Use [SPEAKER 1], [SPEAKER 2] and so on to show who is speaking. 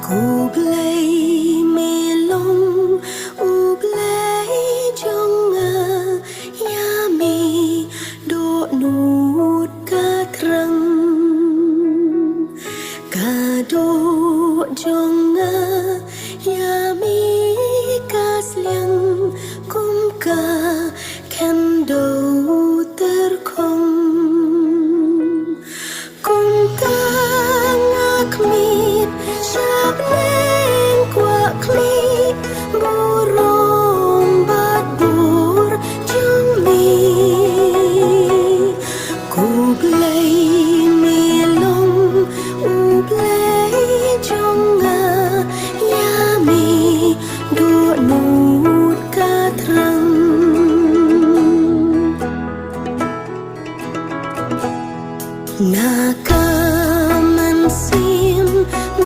[SPEAKER 1] Cô play mê long u play trong ya mi độ nút ca trăng ca độ trong